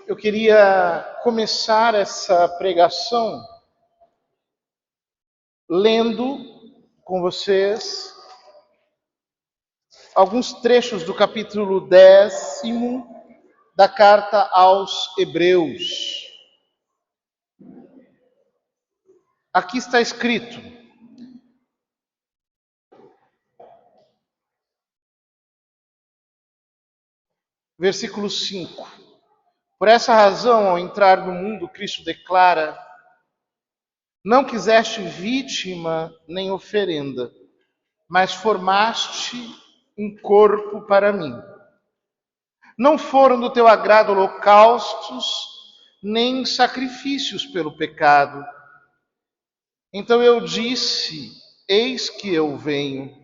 Eu queria começar essa pregação lendo com vocês alguns trechos do capítulo 10º da carta aos Hebreus. Aqui está escrito: versículo 5. Por essa razão, ao entrar no mundo, Cristo declara: não quiseste vítima nem oferenda, mas formaste um corpo para mim. Não foram do teu agrado holocaustos, nem sacrifícios pelo pecado. Então eu disse: eis que eu venho.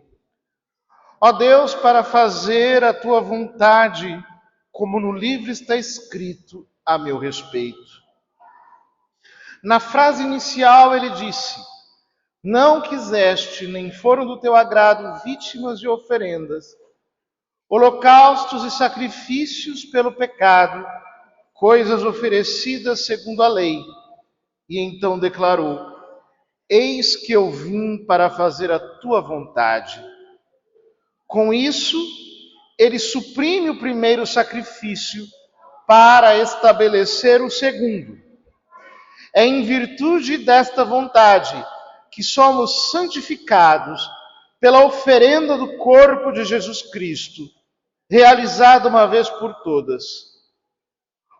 Ó Deus, para fazer a tua vontade, como no livro está escrito a meu respeito. Na frase inicial ele disse: não quiseste, nem foram do teu agrado vítimas e oferendas, holocaustos e sacrifícios pelo pecado, coisas oferecidas segundo a lei. E então declarou: eis que eu vim para fazer a tua vontade. Com isso, ele suprime o primeiro sacrifício para estabelecer o segundo. É em virtude desta vontade que somos santificados pela oferenda do corpo de Jesus Cristo, realizada uma vez por todas.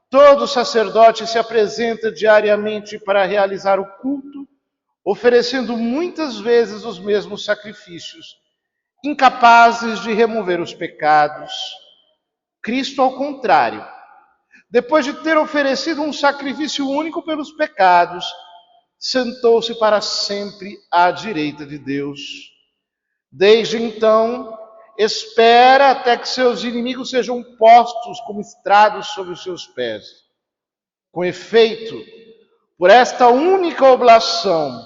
Todo sacerdote se apresenta diariamente para realizar o culto, oferecendo muitas vezes os mesmos sacrifícios, incapazes de remover os pecados. Cristo, ao contrário, depois de ter oferecido um sacrifício único pelos pecados, sentou-se para sempre à direita de Deus. Desde então, espera até que seus inimigos sejam postos como estrados sob os seus pés. Com efeito, por esta única oblação,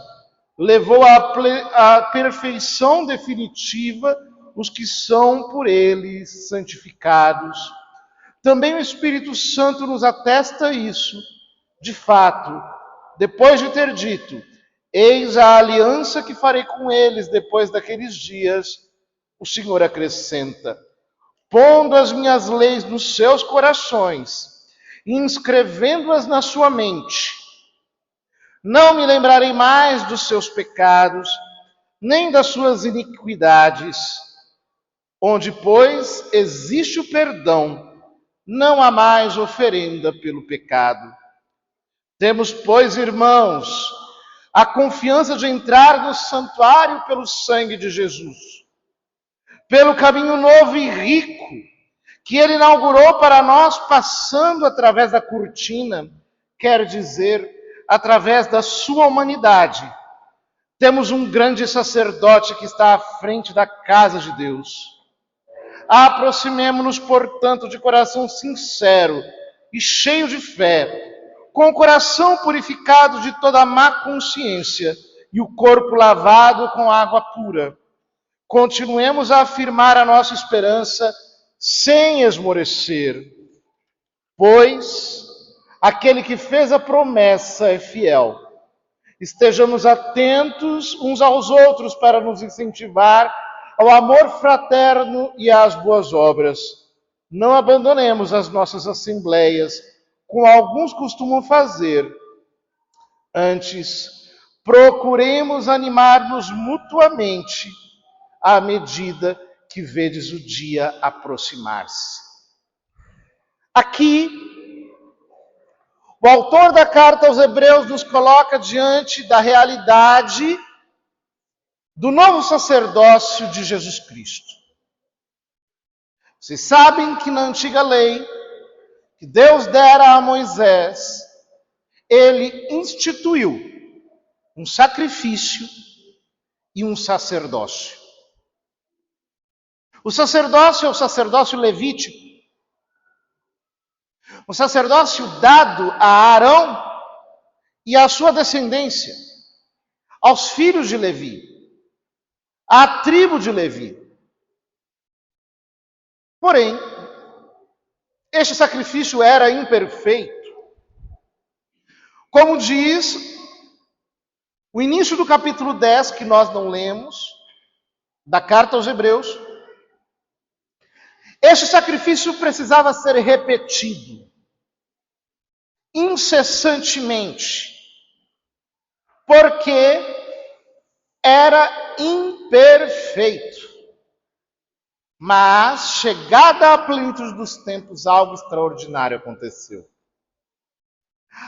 levou à perfeição definitiva os que são por ele santificados. Também o Espírito Santo nos atesta isso. De fato, depois de ter dito: eis a aliança que farei com eles depois daqueles dias, o Senhor acrescenta: pondo as minhas leis nos seus corações e inscrevendo-as na sua mente, não me lembrarei mais dos seus pecados, nem das suas iniquidades. Onde, pois, existe o perdão, não há mais oferenda pelo pecado. Temos, pois, irmãos, a confiança de entrar no santuário pelo sangue de Jesus, pelo caminho novo e rico que ele inaugurou para nós, passando através da cortina, quer dizer, através da sua humanidade. Temos um grande sacerdote que está à frente da casa de Deus. Aproximemo-nos, portanto, de coração sincero e cheio de fé, com o coração purificado de toda má consciência e o corpo lavado com água pura. Continuemos a afirmar a nossa esperança sem esmorecer, pois aquele que fez a promessa é fiel. Estejamos atentos uns aos outros para nos incentivar ao amor fraterno e às boas obras. Não abandonemos as nossas assembleias, como alguns costumam fazer. Antes, procuremos animar-nos mutuamente à medida que vedes o dia aproximar-se. Aqui, o autor da carta aos Hebreus nos coloca diante da realidade do novo sacerdócio de Jesus Cristo. Vocês sabem que na antiga lei, que Deus dera a Moisés, ele instituiu um sacrifício e um sacerdócio. O sacerdócio é o sacerdócio levítico. O sacerdócio dado a Arão e à sua descendência, aos filhos de Levi, à tribo de Levi. Porém, Este sacrifício era imperfeito. Como diz o início do capítulo 10, que nós não lemos, da carta aos Hebreus, este sacrifício precisava ser repetido incessantemente, porque era imperfeito. Mas, chegada à plenitude dos tempos, algo extraordinário aconteceu.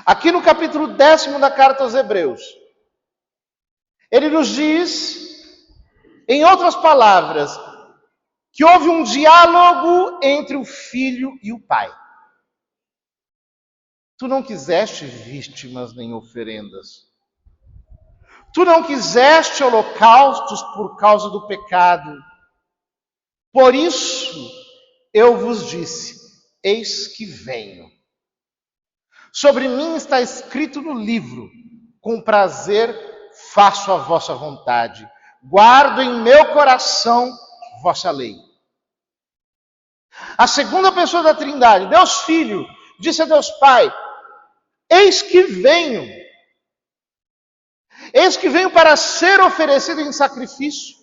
Aqui no capítulo 10 da carta aos Hebreus, ele nos diz, em outras palavras, que houve um diálogo entre o filho e o pai. Tu não quiseste vítimas nem oferendas. Tu não quiseste holocaustos por causa do pecado. Por isso eu vos disse, eis que venho. Sobre mim está escrito no livro, com prazer faço a vossa vontade. Guardo em meu coração vossa lei. A segunda pessoa da Trindade, Deus Filho, disse a Deus Pai, eis que venho. Eis que venho para ser oferecido em sacrifício.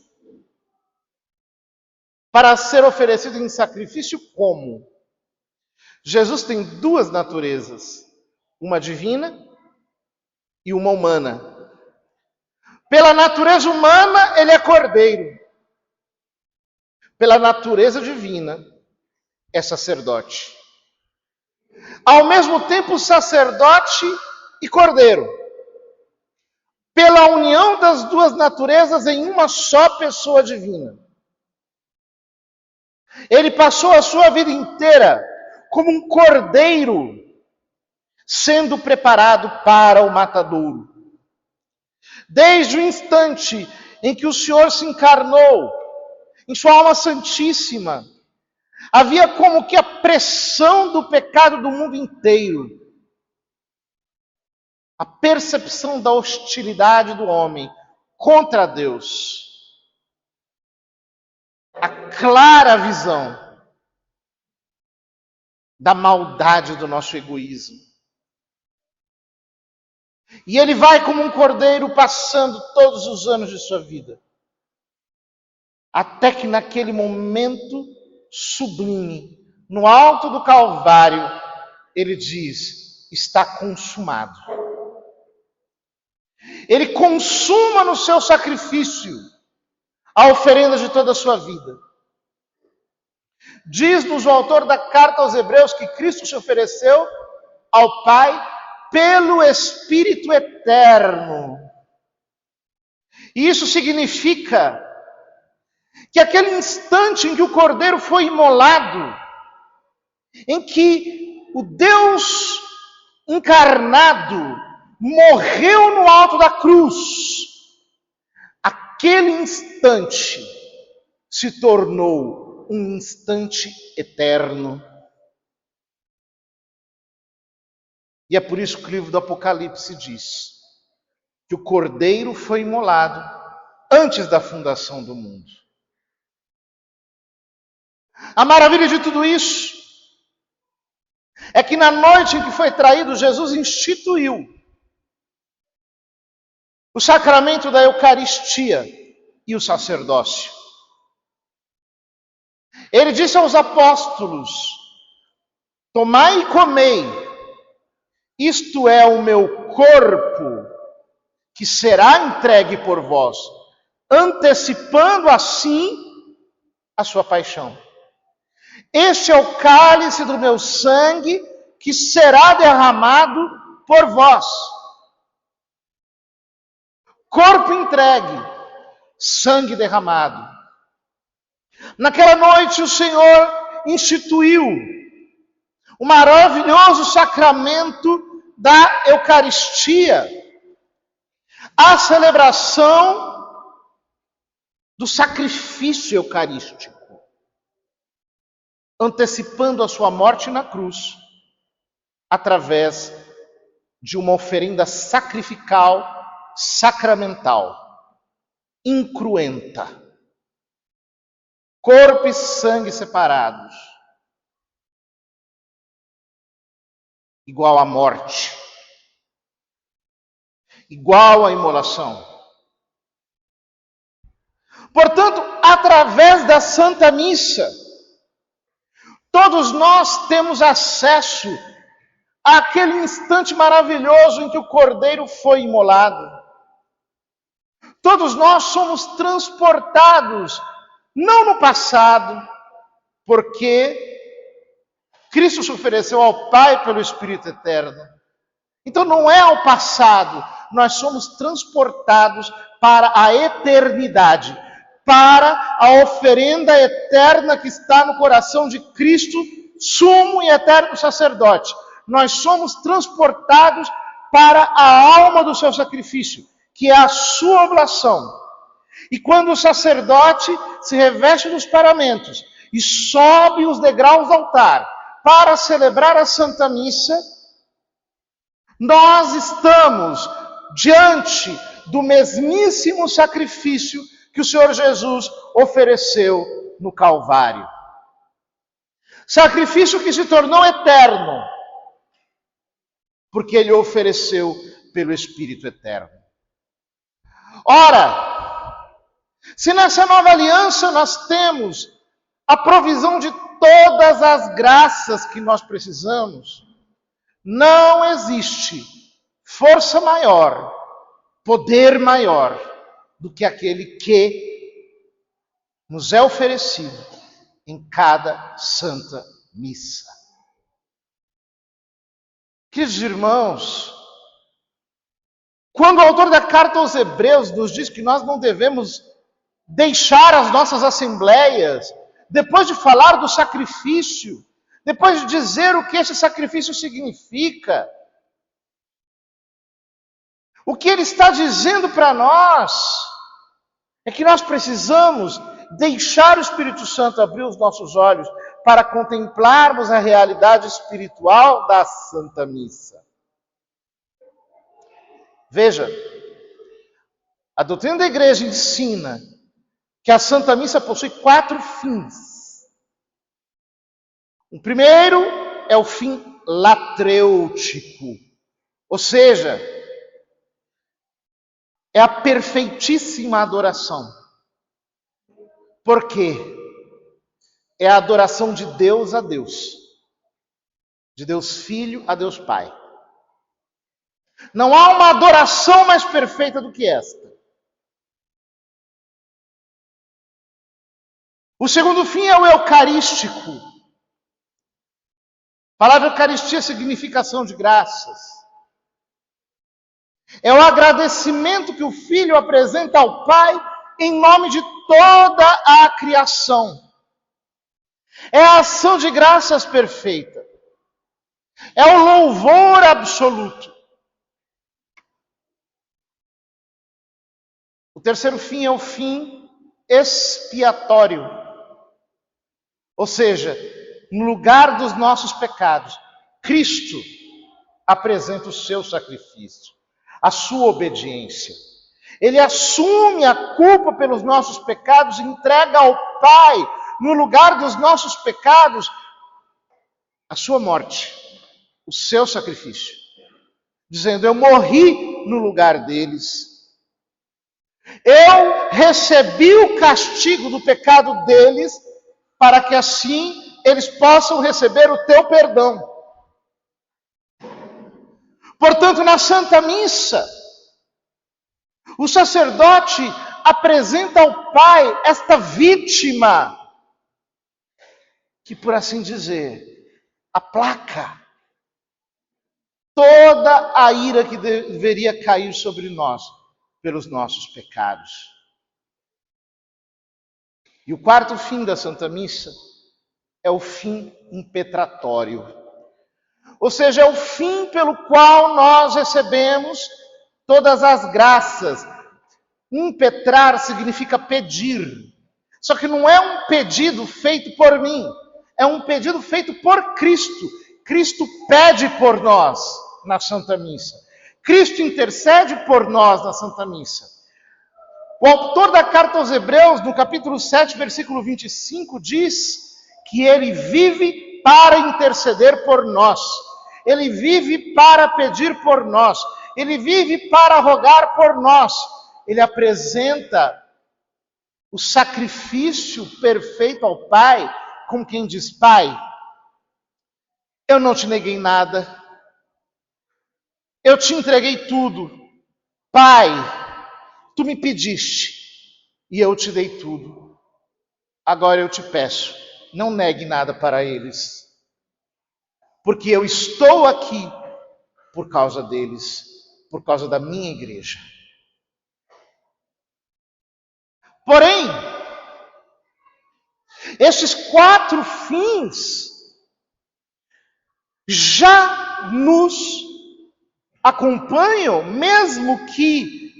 Para ser oferecido em sacrifício como? Jesus tem duas naturezas, uma divina e uma humana. Pela natureza humana, ele é cordeiro. Pela natureza divina, é sacerdote. Ao mesmo tempo, sacerdote e cordeiro. Pela união das duas naturezas em uma só pessoa divina. Ele passou a sua vida inteira como um cordeiro, sendo preparado para o matadouro. Desde o instante em que o Senhor se encarnou, em sua alma santíssima, havia como que a pressão do pecado do mundo inteiro. A percepção da hostilidade do homem contra Deus. A clara visão da maldade do nosso egoísmo. E ele vai como um cordeiro passando todos os anos de sua vida. Até que naquele momento sublime, no alto do Calvário, ele diz, está consumado. Ele consuma no seu sacrifício a oferenda de toda a sua vida. Diz-nos o autor da carta aos Hebreus que Cristo se ofereceu ao Pai pelo Espírito Eterno. E isso significa que aquele instante em que o Cordeiro foi imolado, em que o Deus encarnado morreu no alto da cruz, aquele instante se tornou um instante eterno. E é por isso que o livro do Apocalipse diz que o Cordeiro foi imolado antes da fundação do mundo. A maravilha de tudo isso é que na noite em que foi traído, Jesus instituiu o sacramento da Eucaristia e o sacerdócio. Ele disse aos apóstolos, tomai e comei, isto é o meu corpo, que será entregue por vós, antecipando assim a sua paixão. Este é o cálice do meu sangue, que será derramado por vós. Corpo entregue, sangue derramado. Naquela noite o Senhor instituiu o maravilhoso sacramento da Eucaristia, a celebração do sacrifício eucarístico, antecipando a sua morte na cruz, através de uma oferenda sacrificial, sacramental, incruenta. Corpo e sangue separados. igual à morte, igual à imolação. Portanto, através da Santa Missa, todos nós temos acesso àquele instante maravilhoso em que o Cordeiro foi imolado. Todos nós somos transportados, não no passado, porque Cristo se ofereceu ao Pai pelo Espírito Eterno. Então não é ao passado, nós somos transportados para a eternidade, para a oferenda eterna que está no coração de Cristo, sumo e eterno sacerdote. Nós somos transportados para a alma do seu sacrifício, que é a sua oblação. E quando o sacerdote se reveste dos paramentos e sobe os degraus do altar para celebrar a Santa Missa, nós estamos diante do mesmíssimo sacrifício que o Senhor Jesus ofereceu no Calvário. Sacrifício que se tornou eterno, porque ele ofereceu pelo Espírito Eterno. Ora, se nessa nova aliança nós temos a provisão de todas as graças que nós precisamos, não existe força maior, poder maior do que aquele que nos é oferecido em cada Santa Missa. Queridos irmãos, quando o autor da carta aos Hebreus nos diz que nós não devemos deixar as nossas assembleias, depois de falar do sacrifício, depois de dizer o que esse sacrifício significa, o que ele está dizendo para nós é que nós precisamos deixar o Espírito Santo abrir os nossos olhos para contemplarmos a realidade espiritual da Santa Missa. Veja, a doutrina da Igreja ensina que a Santa Missa possui 4 fins. O primeiro é o fim latrêutico, ou seja, é a perfeitíssima adoração. Por quê? É a adoração de Deus a Deus, de Deus Filho a Deus Pai. Não há uma adoração mais perfeita do que esta. O segundo fim é o eucarístico. A palavra Eucaristia significa ação de graças. É o agradecimento que o Filho apresenta ao Pai em nome de toda a criação. É a ação de graças perfeita. É o louvor absoluto. O terceiro fim é o fim expiatório. Ou seja, no lugar dos nossos pecados, Cristo apresenta o seu sacrifício, a sua obediência. Ele assume a culpa pelos nossos pecados e entrega ao Pai, no lugar dos nossos pecados, a sua morte, o seu sacrifício. Dizendo, eu morri no lugar deles. Eu recebi o castigo do pecado deles, para que assim eles possam receber o teu perdão. Portanto, na Santa Missa, o sacerdote apresenta ao Pai esta vítima, que, por assim dizer, aplaca toda a ira que deveria cair sobre nós pelos nossos pecados. E o quarto fim da Santa Missa é o fim impetratório. Ou seja, é o fim pelo qual nós recebemos todas as graças. Impetrar significa pedir. Só que não é um pedido feito por mim. É um pedido feito por Cristo. Cristo pede por nós na Santa Missa. Cristo intercede por nós na Santa Missa. O autor da carta aos Hebreus, no capítulo 7, versículo 25, diz que ele vive para interceder por nós. Ele vive para pedir por nós. Ele vive para rogar por nós. Ele apresenta o sacrifício perfeito ao Pai, como quem diz: Pai, eu não te neguei nada. Eu te entreguei tudo. Pai, tu me pediste e eu te dei tudo. Agora eu te peço, não negue nada para eles, porque eu estou aqui por causa deles, por causa da minha igreja. Porém, esses 4 fins já nos acompanham, mesmo que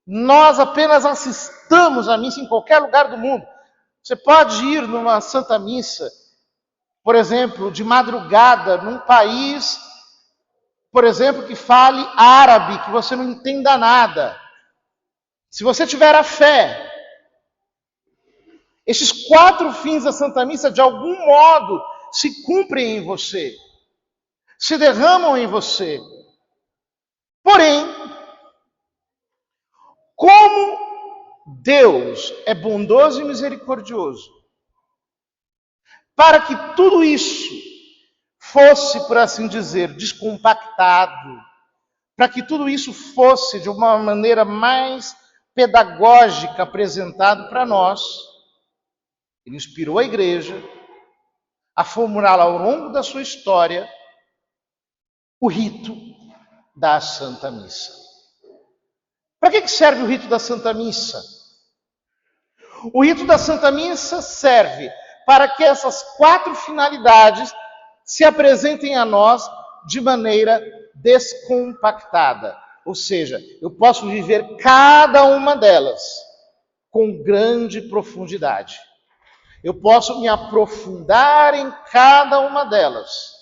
nós apenas assistamos à missa em qualquer lugar do mundo. Você pode ir numa Santa Missa, por exemplo, de madrugada, num país, por exemplo, que fale árabe, que você não entenda nada. Se você tiver a fé, esses 4 fins da Santa Missa, de algum modo, se cumprem em você, se derramam em você. Porém, como Deus é bondoso e misericordioso, para que tudo isso fosse, por assim dizer, descompactado, para que tudo isso fosse de uma maneira mais pedagógica apresentado para nós, Ele inspirou a igreja a formular ao longo da sua história o rito da Santa Missa. Para que serve o rito da Santa Missa? O rito da Santa Missa serve para que essas 4 finalidades se apresentem a nós de maneira descompactada. Ou seja, eu posso viver cada uma delas com grande profundidade. Eu posso me aprofundar em cada uma delas,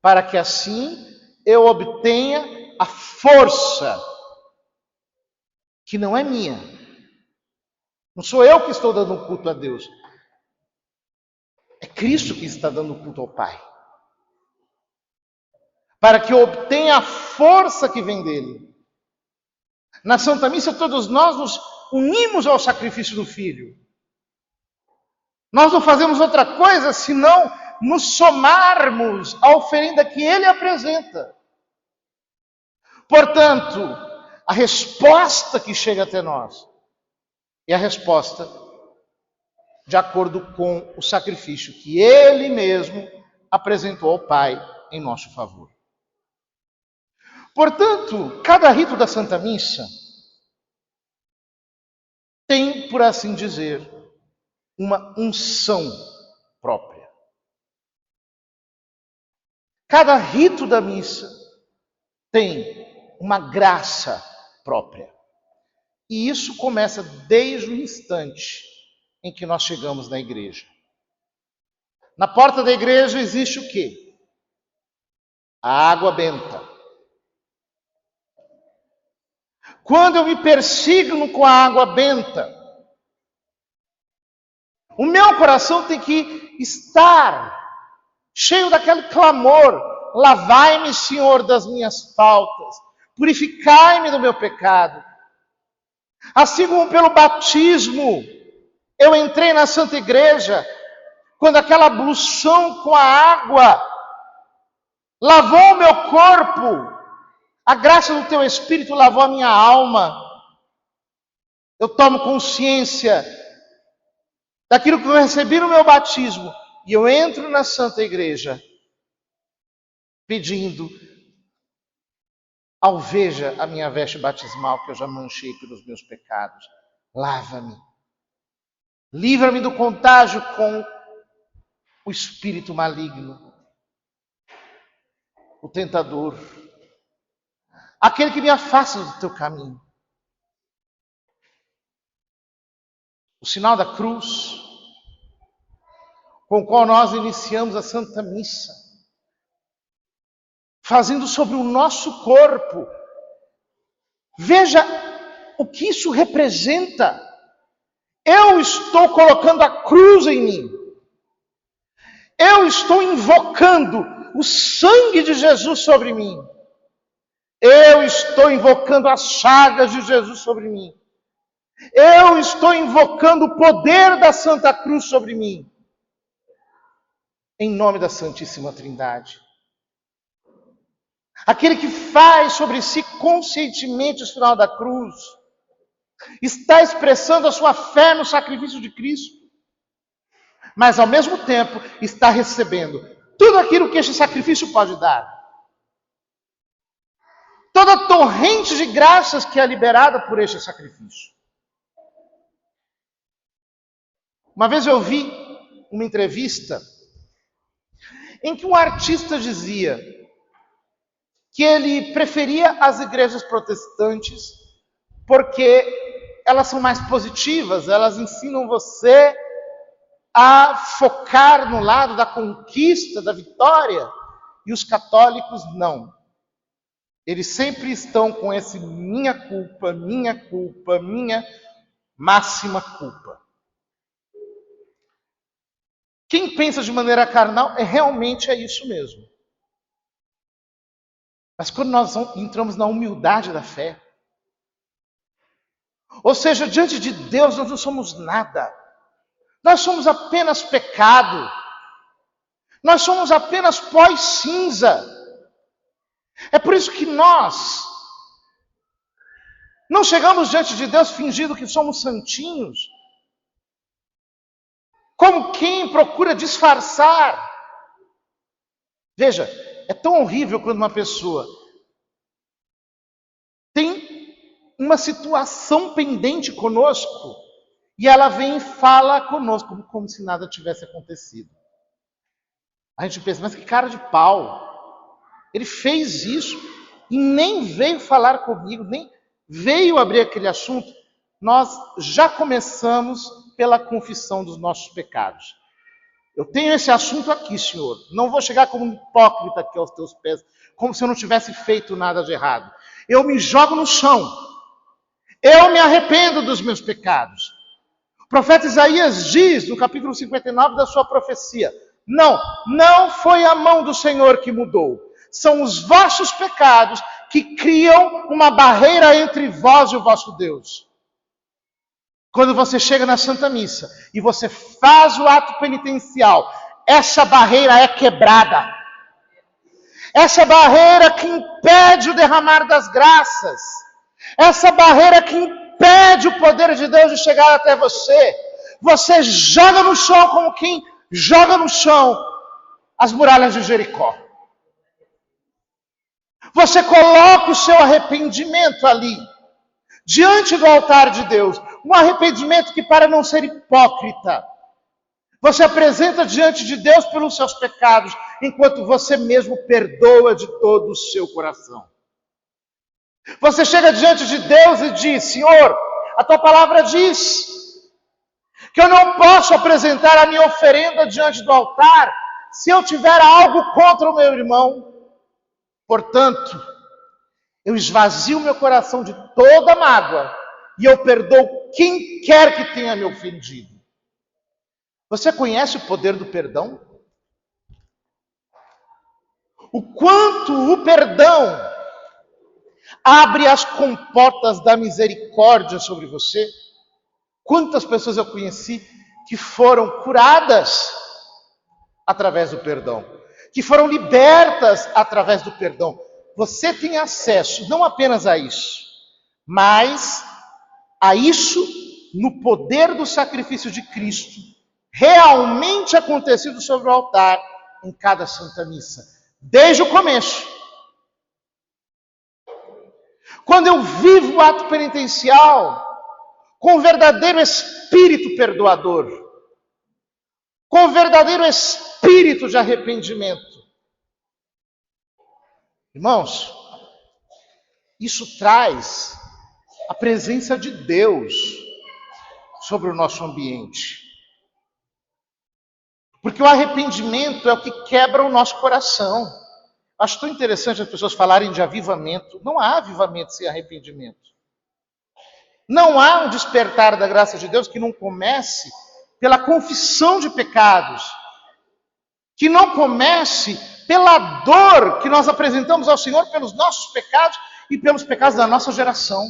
para que assim eu obtenha a força que não é minha. Não sou eu que estou dando culto a Deus. É Cristo que está dando culto ao Pai. Para que eu obtenha a força que vem dele. Na Santa Missa, todos nós nos unimos ao sacrifício do Filho. Nós não fazemos outra coisa senão nos somarmos à oferenda que ele apresenta. Portanto, a resposta que chega até nós é a resposta de acordo com o sacrifício que ele mesmo apresentou ao Pai em nosso favor. Portanto, cada rito da Santa Missa tem, por assim dizer, uma unção própria. Cada rito da missa tem uma graça própria. E isso começa desde o instante em que nós chegamos na igreja. Na porta da igreja existe o quê? A água benta. Quando eu me persigno com a água benta, o meu coração tem que estar cheio daquele clamor: lavai-me, Senhor, das minhas faltas, purificai-me do meu pecado. Assim como pelo batismo, eu entrei na Santa Igreja, quando aquela ablução com a água lavou o meu corpo, a graça do teu Espírito lavou a minha alma. Eu tomo consciência daquilo que eu recebi no meu batismo e eu entro na Santa Igreja pedindo: alveja a minha veste batismal que eu já manchei pelos meus pecados. Lava-me. Livra-me do contágio com o espírito maligno, o tentador, aquele que me afasta do teu caminho. O sinal da cruz, com o qual nós iniciamos a Santa Missa, fazendo sobre o nosso corpo. Veja o que isso representa. Eu estou colocando a cruz em mim. Eu estou invocando o sangue de Jesus sobre mim. Eu estou invocando as chagas de Jesus sobre mim. Eu estou invocando o poder da Santa Cruz sobre mim. Em nome da Santíssima Trindade. Aquele que faz sobre si conscientemente o sinal da cruz, está expressando a sua fé no sacrifício de Cristo, mas ao mesmo tempo está recebendo tudo aquilo que este sacrifício pode dar. Toda a torrente de graças que é liberada por este sacrifício. Uma vez eu vi uma entrevista em que um artista dizia que ele preferia as igrejas protestantes porque elas são mais positivas, elas ensinam você a focar no lado da conquista, da vitória, e os católicos não. Eles sempre estão com esse minha culpa, minha máxima culpa. Quem pensa de maneira carnal realmente é isso mesmo. Mas quando nós entramos na humildade da fé, ou seja, diante de Deus nós não somos nada. Nós somos apenas pecado. Nós somos apenas pó e cinza. É por isso que nós não chegamos diante de Deus fingindo que somos santinhos, como quem procura disfarçar. Veja, é tão horrível quando uma pessoa tem uma situação pendente conosco e ela vem e fala conosco como se nada tivesse acontecido. A gente pensa, mas que cara de pau. Ele fez isso e nem veio falar comigo, nem veio abrir aquele assunto. Nós já começamos pela confissão dos nossos pecados. Eu tenho esse assunto aqui, Senhor. Não vou chegar como um hipócrita aqui aos teus pés, como se eu não tivesse feito nada de errado. Eu me jogo no chão. Eu me arrependo dos meus pecados. O profeta Isaías diz, no capítulo 59 da sua profecia, não foi a mão do Senhor que mudou. São os vossos pecados que criam uma barreira entre vós e o vosso Deus. Quando você chega na Santa Missa e você faz o ato penitencial, essa barreira é quebrada. Essa barreira que impede o derramar das graças. Essa barreira que impede o poder de Deus de chegar até você. Você joga no chão como quem joga no chão as muralhas de Jericó. Você coloca o seu arrependimento ali, diante do altar de Deus. Um arrependimento que, para não ser hipócrita, você apresenta diante de Deus pelos seus pecados, enquanto você mesmo perdoa de todo o seu coração. Você chega diante de Deus e diz, Senhor, a tua palavra diz que eu não posso apresentar a minha oferenda diante do altar se eu tiver algo contra o meu irmão. Portanto, eu esvazio meu coração de toda mágoa e eu perdoo quem quer que tenha me ofendido. Você conhece o poder do perdão? O quanto o perdão abre as comportas da misericórdia sobre você? Quantas pessoas eu conheci que foram curadas através do perdão, que foram libertas através do perdão. Você tem acesso não apenas a isso, mas a isso no poder do sacrifício de Cristo, realmente acontecido sobre o altar em cada Santa Missa, desde o começo. Quando eu vivo o ato penitencial com verdadeiro espírito perdoador, com verdadeiro espírito de arrependimento. Irmãos, isso traz a presença de Deus sobre o nosso ambiente. Porque o arrependimento é o que quebra o nosso coração. Acho tão interessante as pessoas falarem de avivamento. Não há avivamento sem arrependimento. Não há um despertar da graça de Deus que não comece pela confissão de pecados, que não comece pela dor que nós apresentamos ao Senhor pelos nossos pecados e pelos pecados da nossa geração.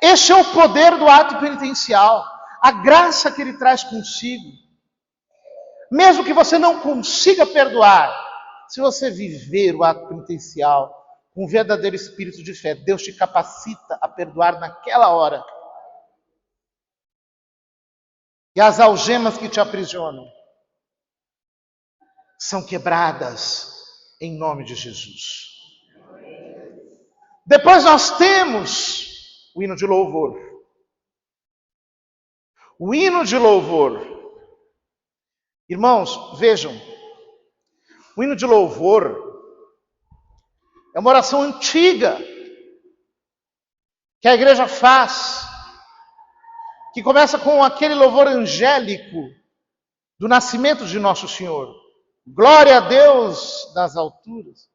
Este é o poder do ato penitencial, a graça que ele traz consigo. Mesmo que você não consiga perdoar, se você viver o ato penitencial com um verdadeiro espírito de fé, Deus te capacita a perdoar naquela hora. E as algemas que te aprisionam são quebradas em nome de Jesus. Depois nós temos o hino de louvor. O hino de louvor. Irmãos, vejam, o hino de louvor é uma oração antiga que a igreja faz, que começa com aquele louvor angélico do nascimento de nosso Senhor. Glória a Deus nas alturas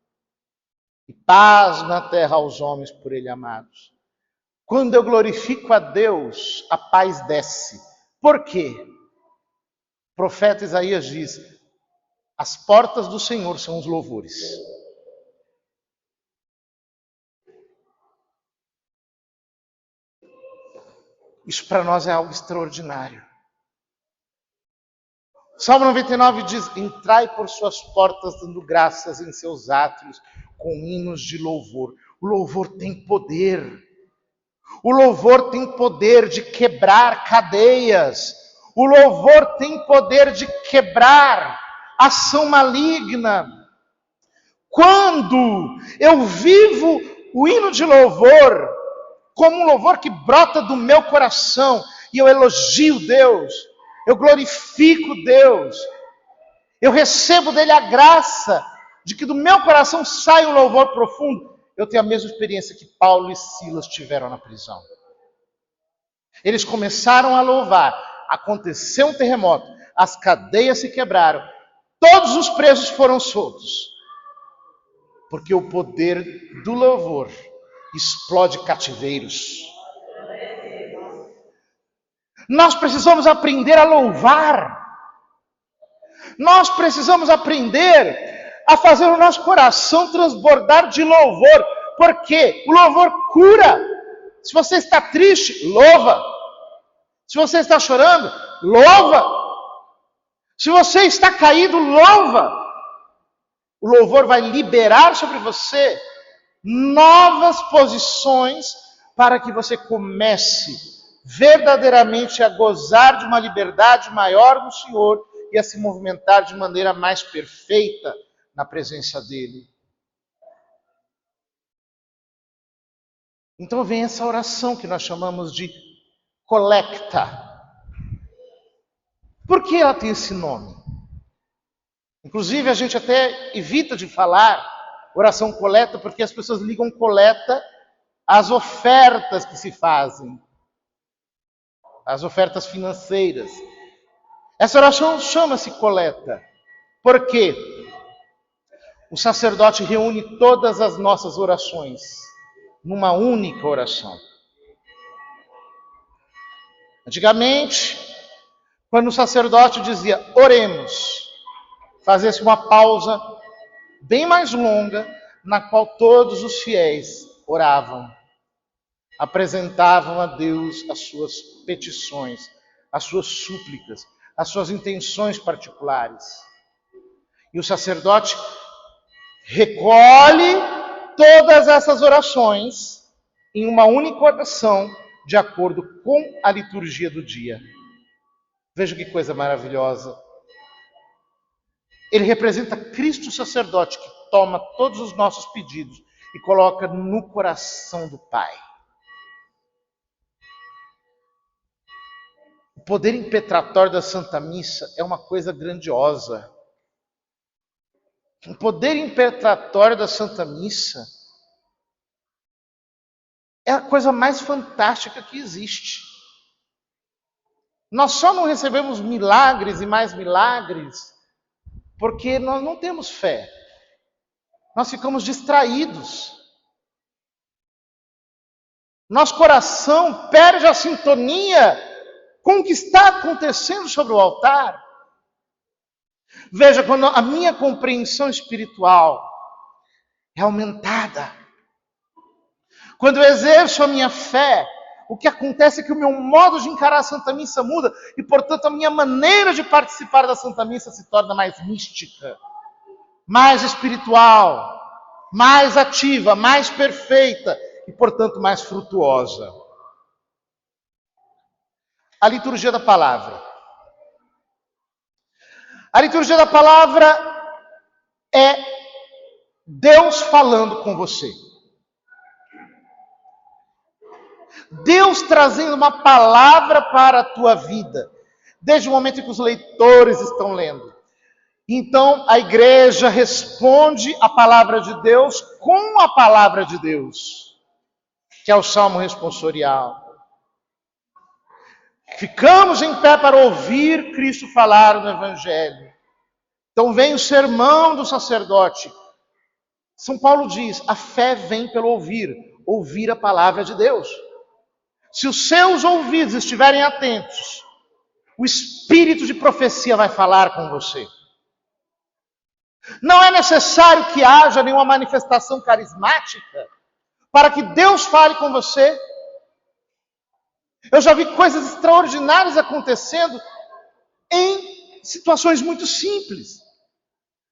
e paz na terra aos homens por Ele amados. Quando eu glorifico a Deus, a paz desce. Por quê? O profeta Isaías diz: as portas do Senhor são os louvores. Isso para nós é algo extraordinário. Salmo 99 diz: entrai por suas portas dando graças em seus átrios com hinos de louvor. O louvor tem poder. O louvor tem poder de quebrar cadeias. O louvor tem poder de quebrar ação maligna. Quando eu vivo o hino de louvor como um louvor que brota do meu coração e eu elogio Deus, eu glorifico Deus, eu recebo dele a graça de que do meu coração sai um louvor profundo, eu tenho a mesma experiência que Paulo e Silas tiveram na prisão. Eles começaram a louvar, aconteceu um terremoto, as cadeias se quebraram, todos os presos foram soltos, porque o poder do louvor explode cativeiros. Nós precisamos aprender a louvar. Nós precisamos aprender a fazer o nosso coração transbordar de louvor. Porque o louvor cura. Se você está triste, louva. Se você está chorando, louva. Se você está caído, louva. O louvor vai liberar sobre você novas posições para que você comece verdadeiramente a gozar de uma liberdade maior no Senhor e a se movimentar de maneira mais perfeita na presença dEle. Então vem essa oração que nós chamamos de colecta. Por que ela tem esse nome? Inclusive a gente até evita de falar oração coleta, porque as pessoas ligam coleta às ofertas que se fazem, às ofertas financeiras. Essa oração chama-se coleta, porque o sacerdote reúne todas as nossas orações numa única oração. Antigamente, quando o sacerdote dizia oremos, fazia-se uma pausa bem mais longa, na qual todos os fiéis oravam, apresentavam a Deus as suas petições, as suas súplicas, as suas intenções particulares. E o sacerdote recolhe todas essas orações em uma única oração, de acordo com a liturgia do dia. Veja que coisa maravilhosa. Ele representa Cristo sacerdote, que toma todos os nossos pedidos e coloca no coração do Pai. O poder impetratório da Santa Missa é uma coisa grandiosa. O poder impetratório da Santa Missa é a coisa mais fantástica que existe. Nós só não recebemos milagres e mais milagres porque nós não temos fé. Nós ficamos distraídos. Nosso coração perde a sintonia com o que está acontecendo sobre o altar. Veja, quando a minha compreensão espiritual é aumentada, quando eu exerço a minha fé, o que acontece é que o meu modo de encarar a Santa Missa muda e, portanto, a minha maneira de participar da Santa Missa se torna mais mística, mais espiritual, mais ativa, mais perfeita e, portanto, mais frutuosa. A liturgia da palavra. A liturgia da palavra é Deus falando com você. Deus trazendo uma palavra para a tua vida, desde o momento em que os leitores estão lendo. Então, a igreja responde a palavra de Deus com a palavra de Deus, que é o Salmo responsorial. Ficamos em pé para ouvir Cristo falar no Evangelho. Então vem o sermão do sacerdote. São Paulo diz, a fé vem pelo ouvir a palavra de Deus. Se os seus ouvidos estiverem atentos, o espírito de profecia vai falar com você. Não é necessário que haja nenhuma manifestação carismática para que Deus fale com você. Eu já vi coisas extraordinárias acontecendo em situações muito simples.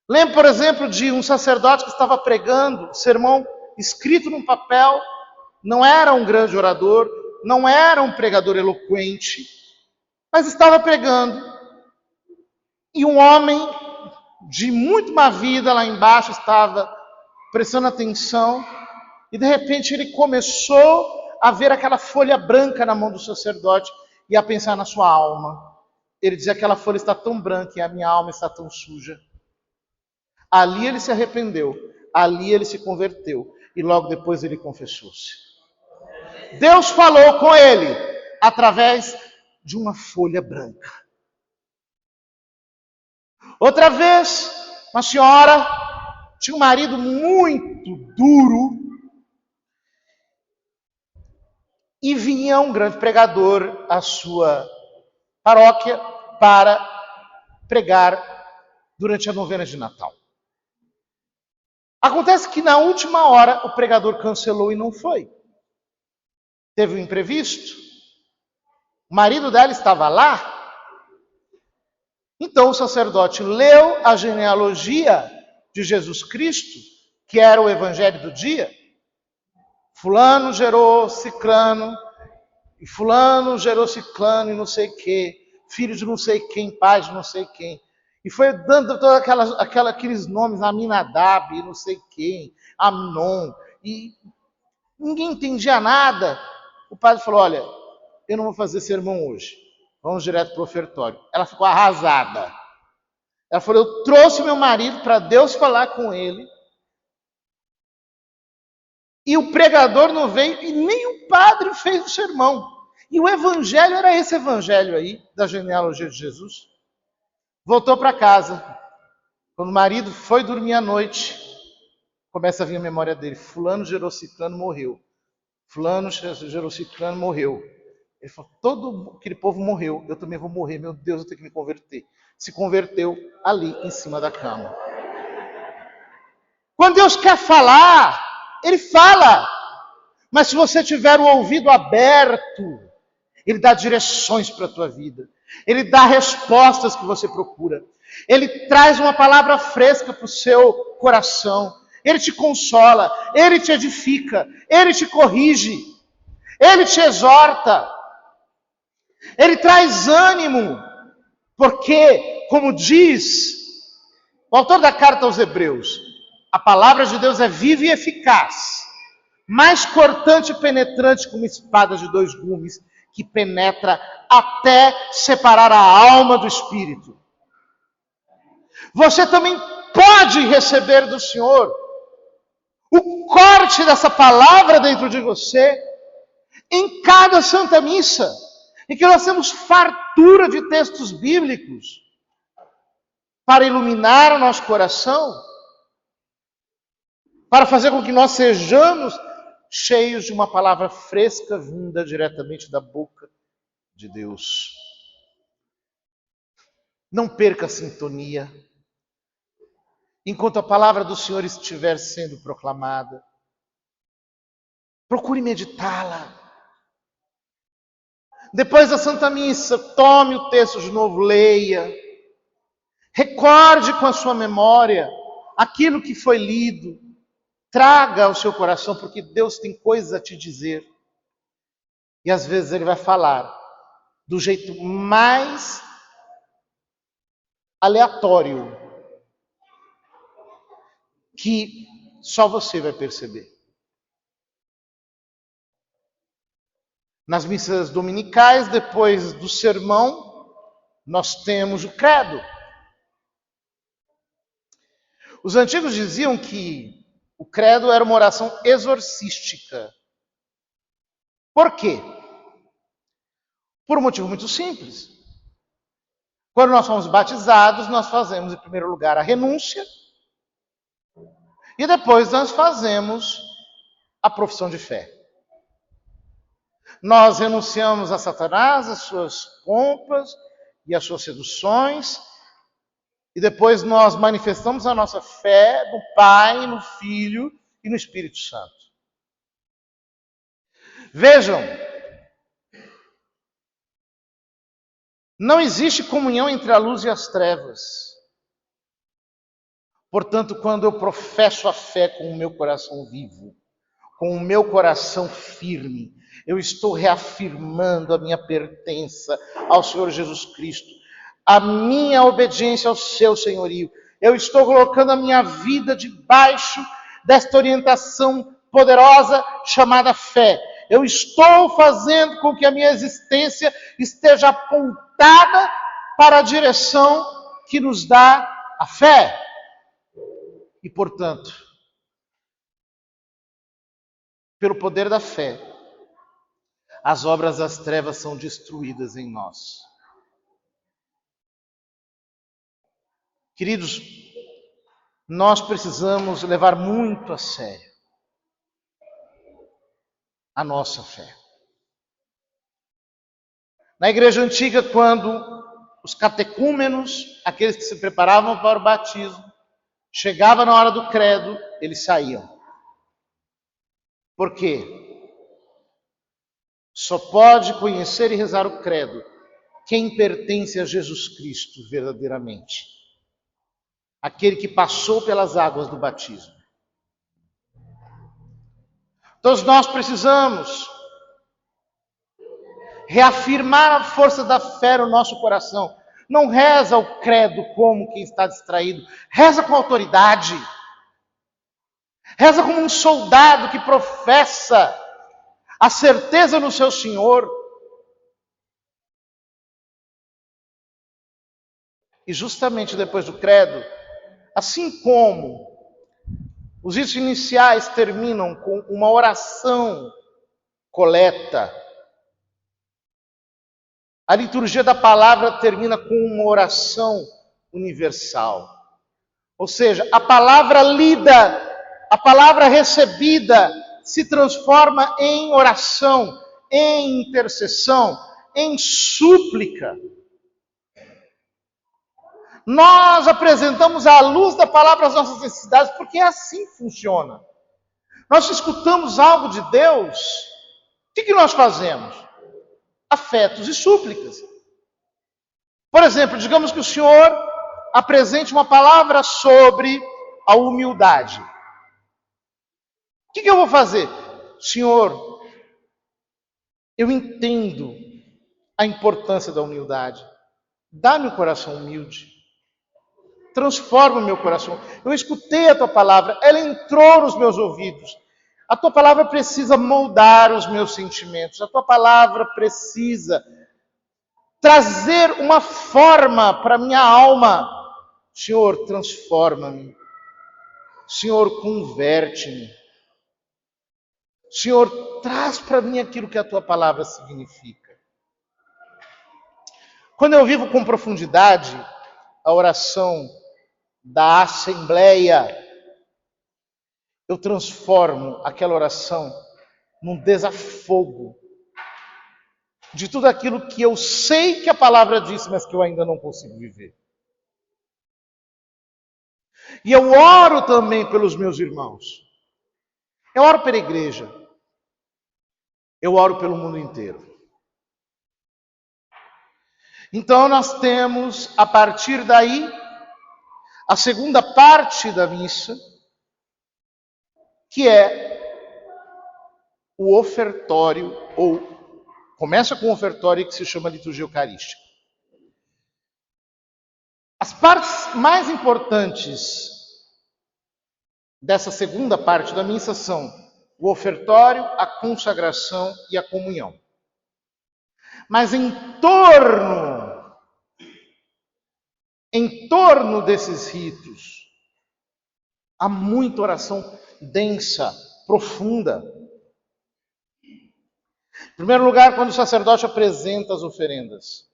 Lembro, por exemplo, de um sacerdote que estava pregando, sermão escrito num papel, não era um grande orador, não era um pregador eloquente, mas estava pregando. E um homem de muito má vida lá embaixo estava prestando atenção, e de repente ele começou a ver aquela folha branca na mão do sacerdote e a pensar na sua alma. Ele dizia, aquela folha está tão branca e a minha alma está tão suja. Ali ele se arrependeu, ali ele se converteu e logo depois ele confessou-se. Deus falou com ele através de uma folha branca. Outra vez, uma senhora tinha um marido muito duro e vinha um grande pregador à sua paróquia para pregar durante a novena de Natal. Acontece que na última hora o pregador cancelou e não foi. Teve um imprevisto. O marido dela estava lá. Então o sacerdote leu a genealogia de Jesus Cristo, que era o evangelho do dia. Fulano gerou Cicrano, e fulano gerou Ciclano e não sei o quê, filho de não sei quem, pai de não sei quem. E foi dando todos aqueles nomes, Aminadab, não sei quem, Amnon, e ninguém entendia nada. O padre falou, olha, eu não vou fazer sermão hoje, vamos direto para o ofertório. Ela ficou arrasada. Ela falou, eu trouxe meu marido para Deus falar com ele, e o pregador não veio, e nem o padre fez o sermão. E o evangelho era esse evangelho aí, da genealogia de Jesus. Voltou para casa. Quando o marido foi dormir à noite, começa a vir a memória dele. Fulano gerou Ciclano, morreu. Fulano gerou Ciclano, morreu. Ele falou, todo aquele povo morreu, eu também vou morrer, meu Deus, eu tenho que me converter. Se converteu ali em cima da cama. Quando Deus quer falar, Ele fala. Mas se você tiver o ouvido aberto, Ele dá direções para a tua vida. Ele dá respostas que você procura. Ele traz uma palavra fresca para o seu coração. Ele te consola, Ele te edifica, Ele te corrige, Ele te exorta. Ele traz ânimo, porque, como diz o autor da carta aos Hebreus, a palavra de Deus é viva e eficaz, mais cortante e penetrante que uma espada de 2 gumes, que penetra até separar a alma do espírito. Você também pode receber do Senhor o corte dessa palavra dentro de você em cada Santa Missa, em que nós temos fartura de textos bíblicos para iluminar o nosso coração, para fazer com que nós sejamos cheios de uma palavra fresca vinda diretamente da boca de Deus. Não perca a sintonia. enquanto a palavra do Senhor estiver sendo proclamada. Procure meditá-la. Depois da Santa Missa, tome o texto de novo, leia. Recorde com a sua memória aquilo que foi lido. Traga ao seu coração, porque Deus tem coisas a te dizer. E às vezes Ele vai falar do jeito mais aleatório que só você vai perceber. Nas missas dominicais, depois do sermão, nós temos o credo. Os antigos diziam que o credo era uma oração exorcística. Por quê? Por um motivo muito simples. Quando nós somos batizados, nós fazemos, em primeiro lugar, a renúncia. E depois nós fazemos a profissão de fé. Nós renunciamos a Satanás, as suas pompas e as suas seduções. E depois nós manifestamos a nossa fé no Pai, no Filho e no Espírito Santo. Vejam, não existe comunhão entre a luz e as trevas. Portanto, quando eu professo a fé com o meu coração vivo, com o meu coração firme, eu estou reafirmando a minha pertença ao Senhor Jesus Cristo, a minha obediência ao seu senhorio. Eu estou colocando a minha vida debaixo desta orientação poderosa chamada fé. Eu estou fazendo com que a minha existência esteja apontada para a direção que nos dá a fé. E, portanto, pelo poder da fé, as obras das trevas são destruídas em nós. Queridos, nós precisamos levar muito a sério a nossa fé. Na igreja antiga, quando os catecúmenos, aqueles que se preparavam para o batismo, chegava na hora do credo, eles saíam. Por quê? Só pode conhecer e rezar o credo quem pertence a Jesus Cristo verdadeiramente. Aquele que passou pelas águas do batismo. Todos nós precisamos reafirmar a força da fé no nosso coração. Não reza o credo como quem está distraído. Reza com autoridade. Reza como um soldado que professa a certeza no seu Senhor. E justamente depois do credo, assim como os ritos iniciais terminam com uma oração coleta, a liturgia da palavra termina com uma oração universal. Ou seja, a palavra lida, a palavra recebida se transforma em oração, em intercessão, em súplica. Nós apresentamos à luz da palavra as nossas necessidades, porque assim funciona. Nós escutamos algo de Deus, o que nós fazemos? Afetos e súplicas. Por exemplo, digamos que o Senhor apresente uma palavra sobre a humildade. O que eu vou fazer? Senhor, eu entendo a importância da humildade. Dá-me um coração humilde. Transforma o meu coração. Eu escutei a tua palavra, ela entrou nos meus ouvidos. A tua palavra precisa moldar os meus sentimentos. A tua palavra precisa trazer uma forma para a minha alma. Senhor, transforma-me. Senhor, converte-me. Senhor, traz para mim aquilo que a tua palavra significa. Quando eu vivo com profundidade a oração da assembleia, eu transformo aquela oração num desafogo de tudo aquilo que eu sei que a palavra disse, mas que eu ainda não consigo viver. E eu oro também pelos meus irmãos. Eu oro pela igreja. Eu oro pelo mundo inteiro. Então nós temos, a partir daí, a segunda parte da missa, que é o ofertório, ou começa com o ofertório que se chama liturgia eucarística. As partes mais importantes dessa segunda parte da missa são o ofertório, a consagração e a comunhão. Mas em torno desses ritos, há muita oração densa, profunda. Em primeiro lugar, quando o sacerdote apresenta as oferendas,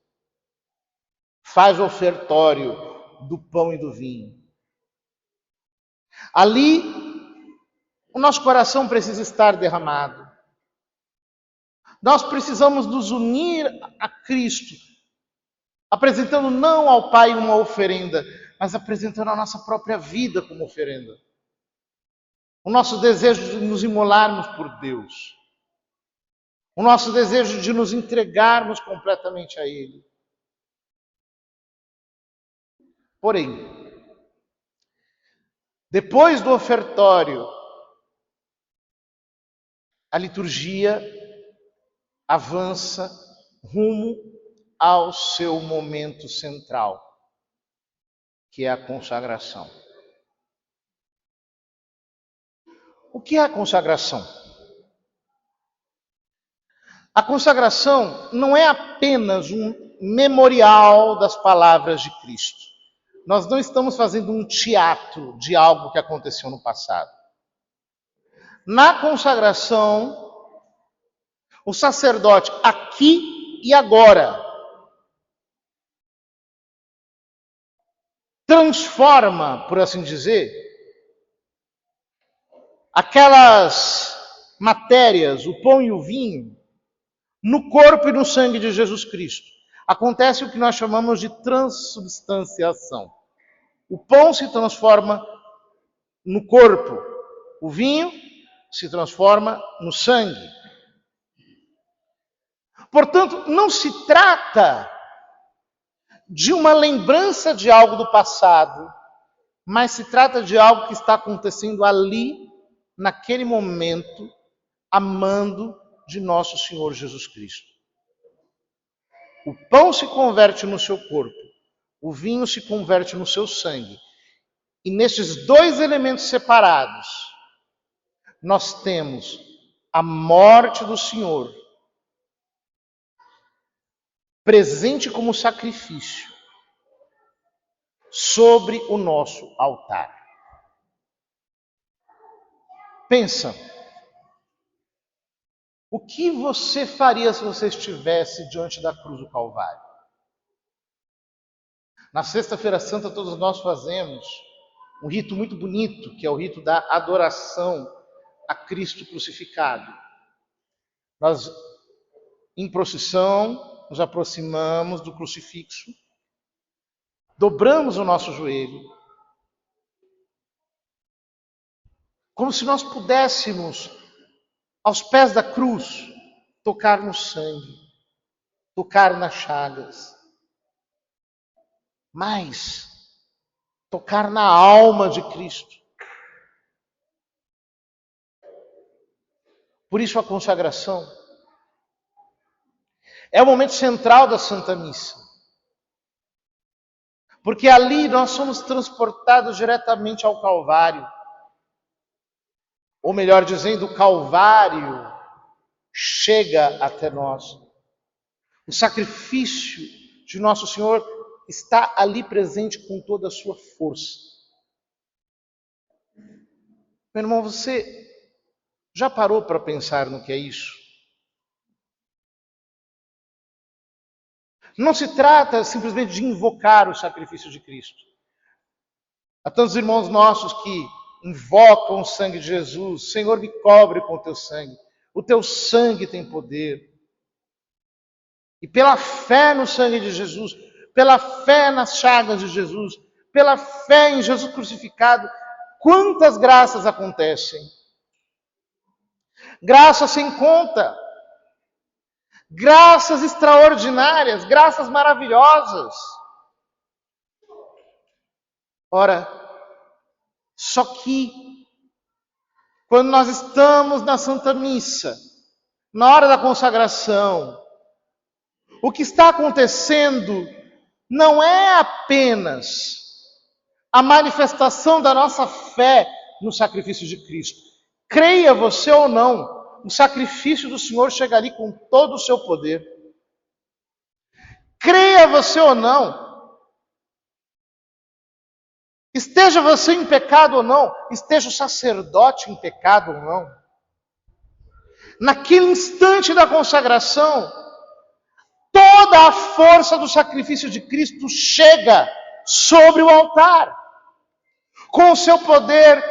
faz o ofertório do pão e do vinho. Ali, o nosso coração precisa estar derramado. Nós precisamos nos unir a Cristo, apresentando não ao Pai uma oferenda, mas apresentando a nossa própria vida como oferenda. O nosso desejo de nos imolarmos por Deus. O nosso desejo de nos entregarmos completamente a Ele. Porém, depois do ofertório, a liturgia avança rumo ao seu momento central, que é a consagração. O que é a consagração? A consagração não é apenas um memorial das palavras de Cristo. Nós não estamos fazendo um teatro de algo que aconteceu no passado. Na consagração, o sacerdote, aqui e agora, transforma, por assim dizer, aquelas matérias, o pão e o vinho, no corpo e no sangue de Jesus Cristo. Acontece o que nós chamamos de transubstanciação. O pão se transforma no corpo, o vinho se transforma no sangue. Portanto, não se trata de uma lembrança de algo do passado, mas se trata de algo que está acontecendo ali, naquele momento, amando de nosso Senhor Jesus Cristo. O pão se converte no seu corpo, o vinho se converte no seu sangue. E nestes dois elementos separados, nós temos a morte do Senhor, presente como sacrifício, sobre o nosso altar. Pensa, o que você faria se você estivesse diante da cruz do Calvário? Na Sexta-feira Santa todos nós fazemos um rito muito bonito, que é o rito da adoração a Cristo crucificado. Nós, em procissão, nos aproximamos do crucifixo, dobramos o nosso joelho, como se nós pudéssemos, aos pés da cruz, tocar no sangue, tocar nas chagas, mas tocar na alma de Cristo. Por isso a consagração é o momento central da Santa Missa. Porque ali nós somos transportados diretamente ao Calvário. Ou melhor dizendo, o Calvário chega até nós. O sacrifício de nosso Senhor está ali presente com toda a sua força. Meu irmão, você já parou para pensar no que é isso? Não se trata simplesmente de invocar o sacrifício de Cristo. Há tantos irmãos nossos que invocam o sangue de Jesus. Senhor, me cobre com o teu sangue. O teu sangue tem poder. E pela fé no sangue de Jesus, pela fé nas chagas de Jesus, pela fé em Jesus crucificado, quantas graças acontecem? Graças sem conta, graças extraordinárias, graças maravilhosas. Ora, só que quando nós estamos na Santa Missa, na hora da consagração, o que está acontecendo não é apenas a manifestação da nossa fé no sacrifício de Cristo. Creia você ou não, o sacrifício do Senhor chega ali com todo o seu poder. Creia você ou não, esteja você em pecado ou não, esteja o sacerdote em pecado ou não, naquele instante da consagração, toda a força do sacrifício de Cristo chega sobre o altar, com o seu poder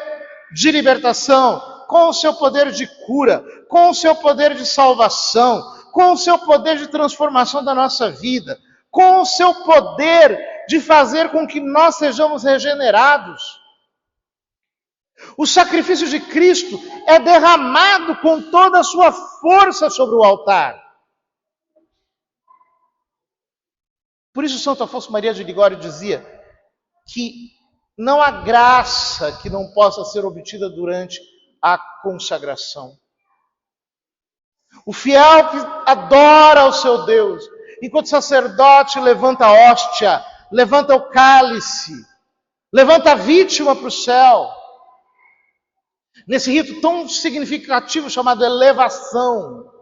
de libertação, com o seu poder de cura, com o seu poder de salvação, com o seu poder de transformação da nossa vida, com o seu poder de fazer com que nós sejamos regenerados. O sacrifício de Cristo é derramado com toda a sua força sobre o altar. Por isso Santo Afonso Maria de Ligório dizia que não há graça que não possa ser obtida durante a consagração. O fiel que adora ao seu Deus, enquanto o sacerdote levanta a hóstia, levanta o cálice, levanta a vítima para o céu, nesse rito tão significativo chamado elevação,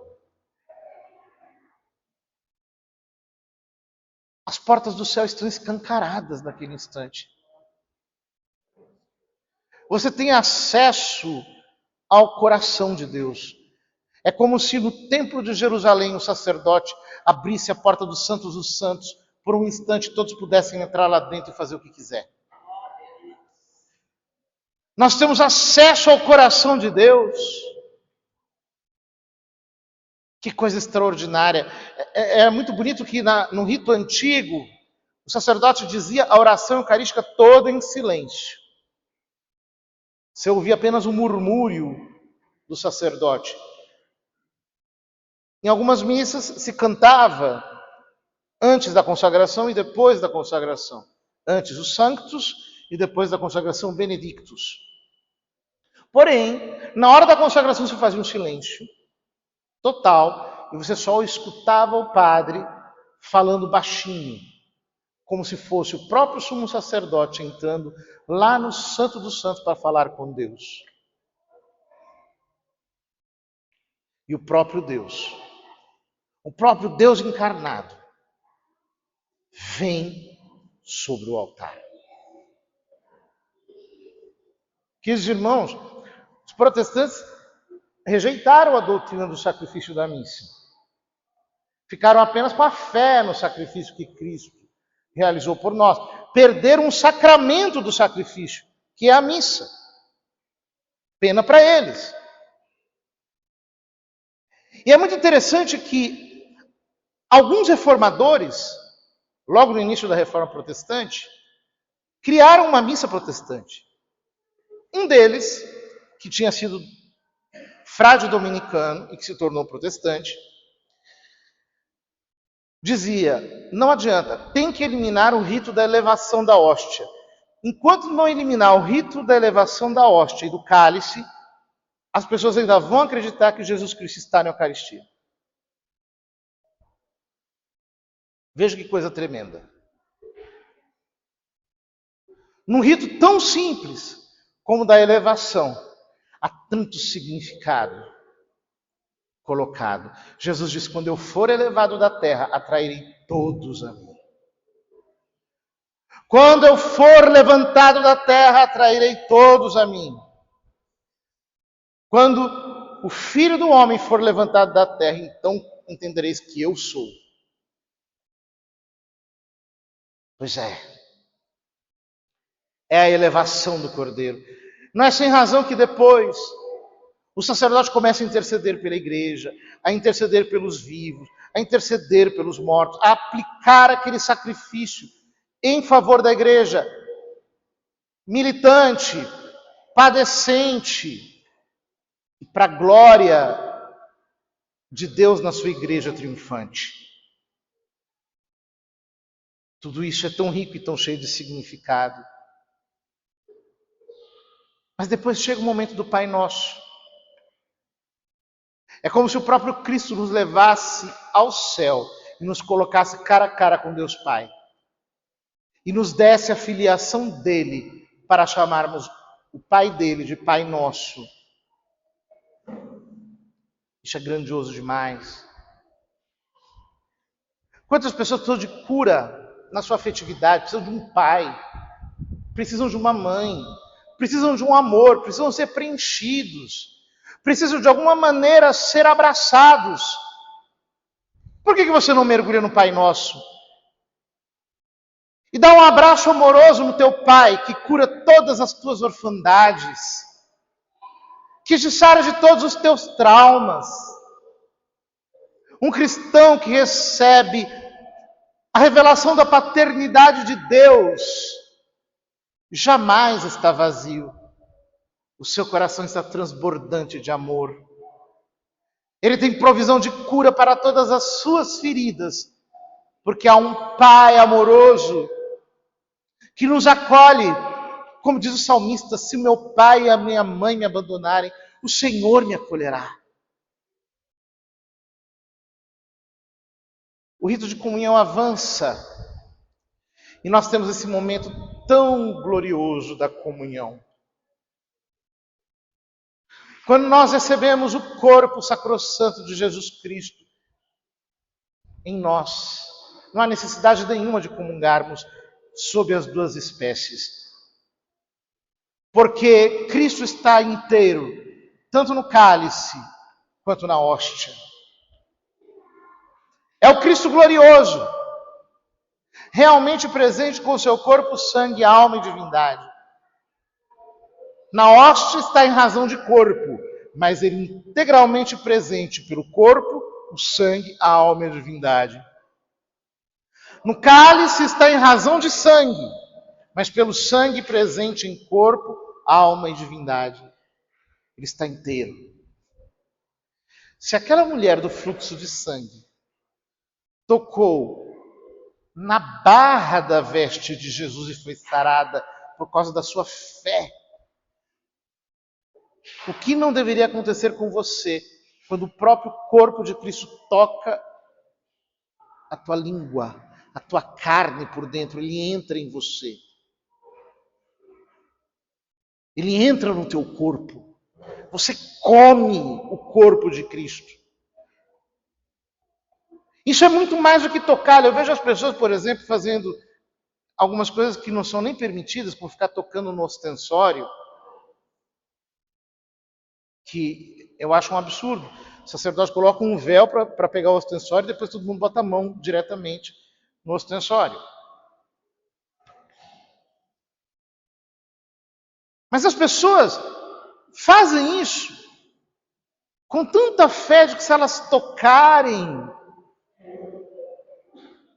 as portas do céu estão escancaradas naquele instante. Você tem acesso ao coração de Deus. É como se no templo de Jerusalém o sacerdote abrisse a porta dos santos, por um instante todos pudessem entrar lá dentro e fazer o que quiser. Nós temos acesso ao coração de Deus. Que coisa extraordinária. É muito bonito que no rito antigo, o sacerdote dizia a oração eucarística toda em silêncio. Você ouvia apenas o murmúrio do sacerdote. Em algumas missas se cantava antes da consagração e depois da consagração. Antes o Sanctus e depois da consagração o Benedictus. Porém, na hora da consagração se fazia um silêncio total e você só escutava o padre falando baixinho, como se fosse o próprio sumo sacerdote entrando lá no Santo dos Santos para falar com Deus. E o próprio Deus encarnado, vem sobre o altar. Queridos irmãos, os protestantes rejeitaram a doutrina do sacrifício da missa. Ficaram apenas com a fé no sacrifício que Cristo realizou por nós. Perderam um sacramento do sacrifício, que é a missa. Pena para eles. E é muito interessante que alguns reformadores, logo no início da Reforma Protestante, criaram uma missa protestante. Um deles, que tinha sido frade dominicano e que se tornou protestante, dizia, não adianta, tem que eliminar o rito da elevação da hóstia. Enquanto não eliminar o rito da elevação da hóstia e do cálice, as pessoas ainda vão acreditar que Jesus Cristo está na Eucaristia. Veja que coisa tremenda. Num rito tão simples como o da elevação, há tanto significado colocado. Jesus disse, quando eu for elevado da terra, atrairei todos a mim. Quando eu for levantado da terra, atrairei todos a mim. Quando o Filho do Homem for levantado da terra, então entendereis que eu sou. Pois é. É a elevação do Cordeiro. Não é sem razão que depois o sacerdote começa a interceder pela igreja, a interceder pelos vivos, a interceder pelos mortos, a aplicar aquele sacrifício em favor da igreja, militante, padecente, e para a glória de Deus na sua igreja triunfante. Tudo isso é tão rico e tão cheio de significado. Mas depois chega o momento do Pai Nosso. É como se o próprio Cristo nos levasse ao céu e nos colocasse cara a cara com Deus Pai. E nos desse a filiação dele para chamarmos o Pai dele de Pai Nosso. Isso é grandioso demais. Quantas pessoas precisam de cura na sua afetividade, precisam de um pai, precisam de uma mãe, precisam de um amor, precisam ser preenchidos, precisam de alguma maneira ser abraçados. Por que você não mergulha no Pai Nosso? E dá um abraço amoroso no teu Pai, que cura todas as tuas orfandades, que te sara de todos os teus traumas. Um cristão que recebe a revelação da paternidade de Deus jamais está vazio. O seu coração está transbordante de amor. Ele tem provisão de cura para todas as suas feridas, porque há um Pai amoroso que nos acolhe. Como diz o salmista, se meu pai e a minha mãe me abandonarem, o Senhor me acolherá. O rito de comunhão avança e nós temos esse momento tão glorioso da comunhão. Quando nós recebemos o corpo sacrossanto de Jesus Cristo em nós, não há necessidade nenhuma de comungarmos sob as duas espécies. Porque Cristo está inteiro, tanto no cálice quanto na hóstia. É o Cristo glorioso, realmente presente com o seu corpo, sangue, alma e divindade. Na hóstia está em razão de corpo, mas ele integralmente presente pelo corpo, o sangue, a alma e a divindade. No cálice está em razão de sangue, mas pelo sangue presente em corpo, alma e divindade. Ele está inteiro. Se aquela mulher do fluxo de sangue tocou na barra da veste de Jesus e foi sarada por causa da sua fé, o que não deveria acontecer com você quando o próprio corpo de Cristo toca a tua língua, a tua carne por dentro, ele entra em você. Ele entra no teu corpo. Você come o corpo de Cristo. Isso é muito mais do que tocar. Eu vejo as pessoas, por exemplo, fazendo algumas coisas que não são nem permitidas, por ficar tocando no ostensório, que eu acho um absurdo. O sacerdote coloca um véu para pegar o ostensório e depois todo mundo bota a mão diretamente no ostensório. Mas as pessoas fazem isso com tanta fé de que se elas tocarem,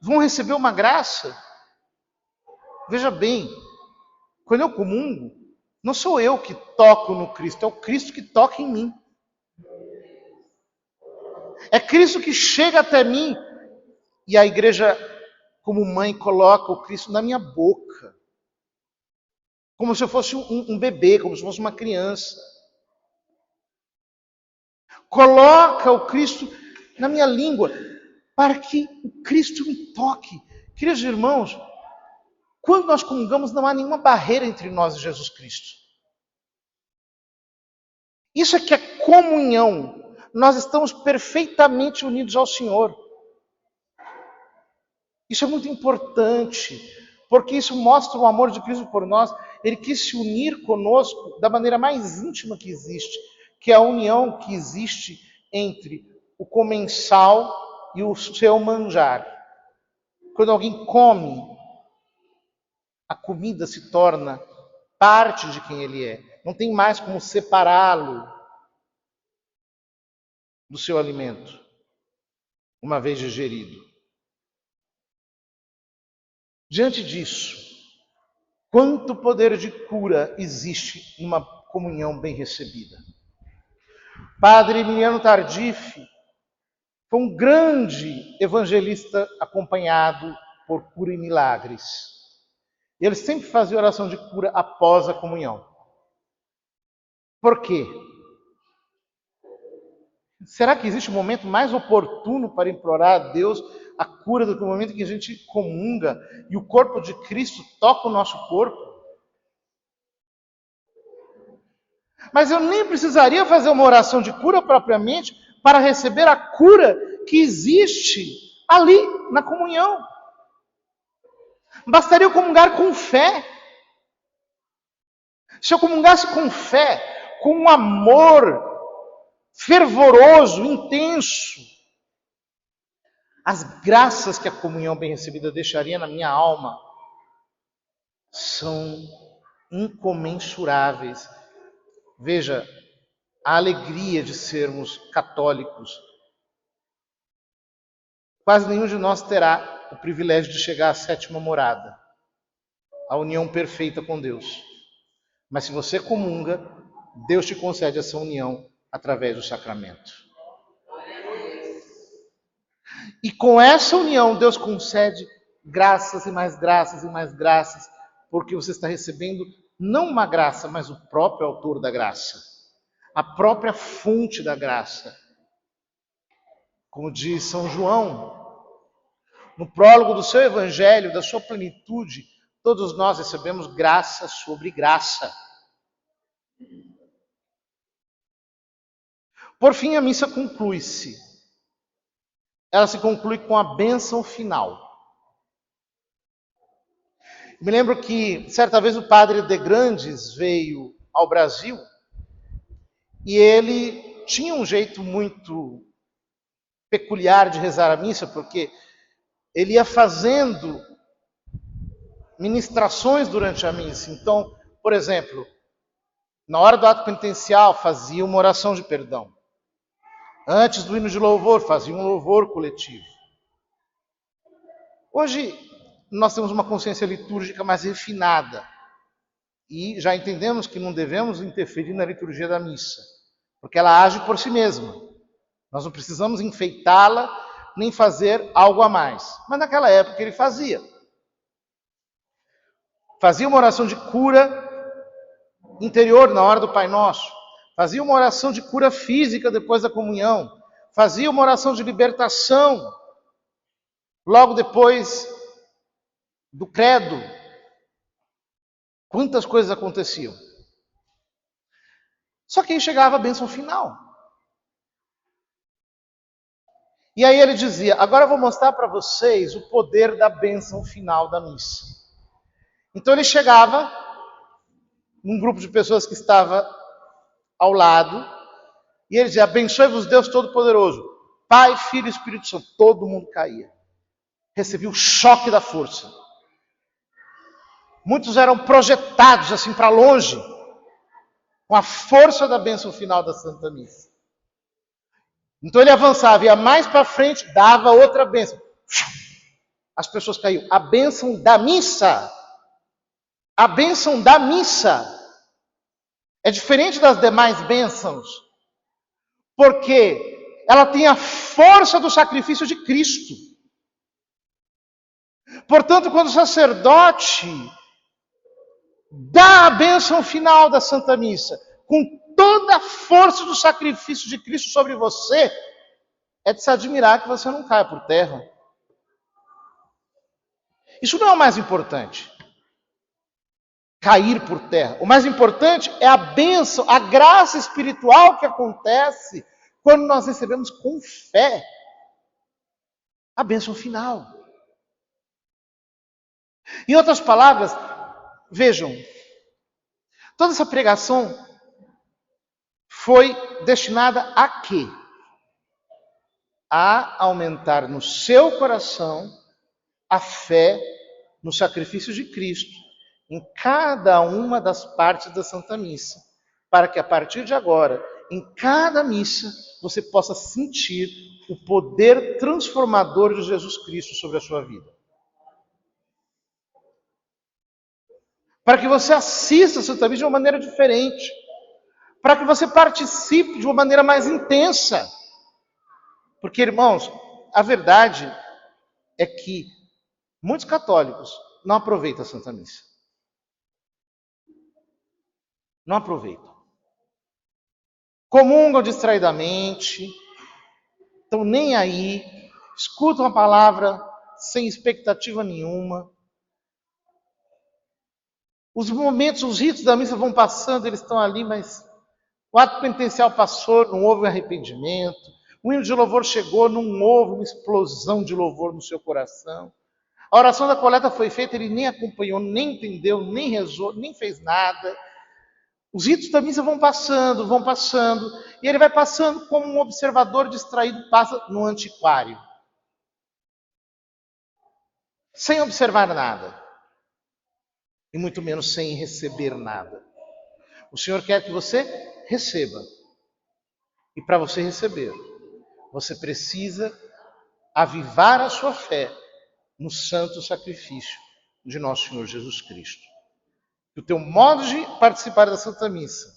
vão receber uma graça. Veja bem, quando eu comungo, não sou eu que toco no Cristo, é o Cristo que toca em mim. É Cristo que chega até mim e a igreja, como mãe, coloca o Cristo na minha boca. Como se eu fosse um bebê, como se fosse uma criança. Coloca o Cristo na minha língua para que o Cristo me toque. Queridos irmãos, quando nós comungamos, não há nenhuma barreira entre nós e Jesus Cristo. Isso é que é comunhão. Nós estamos perfeitamente unidos ao Senhor. Isso é muito importante, porque isso mostra o amor de Cristo por nós. Ele quis se unir conosco da maneira mais íntima que existe, que é a união que existe entre o comensal e o seu manjar. Quando alguém come, a comida se torna parte de quem ele é. Não tem mais como separá-lo do seu alimento, uma vez digerido. Diante disso, Quanto poder de cura existe numa comunhão bem recebida. Padre Emiliano Tardif foi um grande evangelista acompanhado por cura e milagres. Ele sempre fazia oração de cura após a comunhão. Por quê? Será que existe um momento mais oportuno para implorar a Deus a cura do que o momento que a gente comunga e o corpo de Cristo toca o nosso corpo? Mas eu nem precisaria fazer uma oração de cura propriamente para receber a cura que existe ali na comunhão. Bastaria eu comungar com fé. Se eu comungasse com fé, com um amor fervoroso, intenso, as graças que a comunhão bem recebida deixaria na minha alma são incomensuráveis. Veja, a alegria de sermos católicos. Quase nenhum de nós terá o privilégio de chegar à sétima morada, a união perfeita com Deus. Mas se você comunga, Deus te concede essa união através do sacramento. E com essa união, Deus concede graças e mais graças e mais graças, porque você está recebendo não uma graça, mas o próprio autor da graça, a própria fonte da graça. Como diz São João, no prólogo do seu evangelho, da sua plenitude, todos nós recebemos graça sobre graça. Por fim, a missa conclui-se. Ela se conclui com a bênção final. Me lembro que, certa vez, o padre de Grandes veio ao Brasil e ele tinha um jeito muito peculiar de rezar a missa, porque ele ia fazendo ministrações durante a missa. Então, por exemplo, na hora do ato penitencial, fazia uma oração de perdão. Antes do hino de louvor, fazia um louvor coletivo. Hoje, nós temos uma consciência litúrgica mais refinada e já entendemos que não devemos interferir na liturgia da missa, porque ela age por si mesma. Nós não precisamos enfeitá-la nem fazer algo a mais. Mas naquela época ele fazia. Fazia uma oração de cura interior na hora do Pai Nosso. Fazia uma oração de cura física depois da comunhão. Fazia uma oração de libertação logo depois do credo. Quantas coisas aconteciam. Só que aí chegava a bênção final. E aí ele dizia, agora eu vou mostrar para vocês o poder da bênção final da missa. Então ele chegava num grupo de pessoas que estava ao lado, e ele dizia, abençoe-vos Deus Todo-Poderoso, Pai, Filho e Espírito Santo. Todo mundo caía. Recebia o choque da força. Muitos eram projetados assim para longe, com a força da bênção final da Santa Missa. Então ele avançava, ia mais para frente, dava outra bênção. As pessoas caíam. A bênção da missa. A bênção da missa é diferente das demais bênçãos, porque ela tem a força do sacrifício de Cristo. Portanto, quando o sacerdote dá a bênção final da Santa Missa, com toda a força do sacrifício de Cristo sobre você, é de se admirar que você não caia por terra. Isso não é o mais importante. Cair por terra. O mais importante é a bênção, a graça espiritual que acontece quando nós recebemos com fé a bênção final. Em outras palavras, vejam, toda essa pregação foi destinada a quê? A aumentar no seu coração a fé no sacrifício de Cristo em cada uma das partes da Santa Missa, para que a partir de agora, em cada missa, você possa sentir o poder transformador de Jesus Cristo sobre a sua vida. para que você assista a Santa Missa de uma maneira diferente, para que você participe de uma maneira mais intensa. Porque, irmãos, a verdade é que muitos católicos não aproveitam a Santa Missa. Não aproveitam. Comungam distraidamente, estão nem aí, escutam a palavra sem expectativa nenhuma. Os momentos, os ritos da missa vão passando, eles estão ali, mas o ato penitencial passou, não houve arrependimento. O hino de louvor chegou, não houve uma explosão de louvor no seu coração. A oração da coleta foi feita, ele nem acompanhou, nem entendeu, nem rezou, nem fez nada. Os ritos da missa vão passando, e ele vai passando como um observador distraído passa no antiquário. Sem observar nada. E muito menos sem receber nada. O Senhor quer que você receba. E para você receber, você precisa avivar a sua fé no santo sacrifício de nosso Senhor Jesus Cristo. Que o teu modo de participar da Santa Missa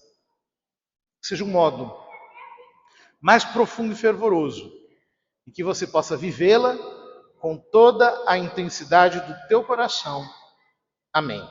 seja um modo mais profundo e fervoroso, e que você possa vivê-la com toda a intensidade do teu coração. Amém.